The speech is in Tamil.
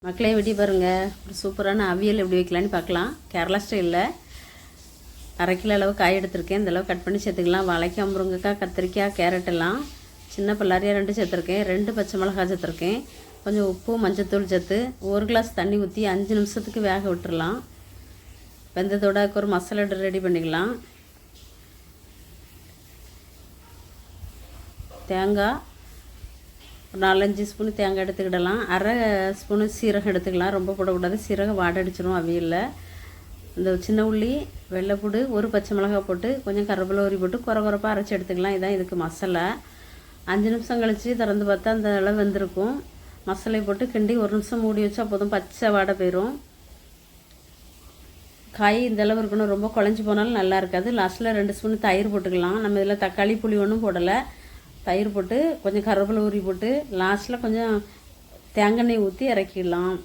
மக்களே வெட்டி பாருங்கள், ஒரு சூப்பரான அவியல் எப்படி வைக்கலான்னு பார்க்கலாம். கேரளா ஸ்டைலில் 1/2 கிலோ அளவு காய் எடுத்திருக்கேன். இந்த அளவு கட் பண்ணி சேர்த்துக்கலாம். வாழைக்காய், முருங்கைக்காய், கத்திரிக்காய், கேரட் எல்லாம் சின்ன பல்லாரியாக 2 சேர்த்துருக்கேன். 2 பச்சை மிளகாய் சேர்த்துருக்கேன். கொஞ்சம் உப்பு, மஞ்சத்தூள் சேர்த்து 1 கிளாஸ் தண்ணி ஊற்றி 5 நிமிஷத்துக்கு வேக விட்டுறலாம். வெந்ததோட ஒரு மசாலா ரெடி பண்ணிக்கலாம். தேங்காய் ஒரு 4-5 ஸ்பூன் தேங்காய் எடுத்துக்கிடலாம். 1/2 ஸ்பூனு சீரகம் எடுத்துக்கலாம். ரொம்ப போடக்கூடாது, சீரகம் வாடை அடிச்சிடும் அவியலில். இந்த சின்ன உள்ளி, வெள்ளைப்பூடு, 1 பச்சை மிளகாய் போட்டு கொஞ்சம் கருவேப்பிலை உரி போட்டு குறப்பாக அரைச்சி எடுத்துக்கலாம். இதான் இதுக்கு மசாலா. 5 நிமிஷம் கழித்து திறந்து பார்த்தா அந்த அளவு வெந்திருக்கும். மசாலையை போட்டு கிண்டி 1 நிமிஷம் மூடி வச்சா போதும், பச்சை வாடை போயிடும். காய் இந்த அளவு இருக்கணும், ரொம்ப குழஞ்சி போனாலும் நல்லா இருக்காது. லாஸ்ட்டில் 2 ஸ்பூன் தயிர் போட்டுக்கலாம். நம்ம இதில் தக்காளி புளி ஒன்றும் போடலை. தயிர் போட்டு கொஞ்சம் கருவேப்பிலை உரி போட்டு லாஸ்ட்டில் கொஞ்சம் தேங்காய் எண்ணெய் ஊற்றி இறக்கிடலாம்.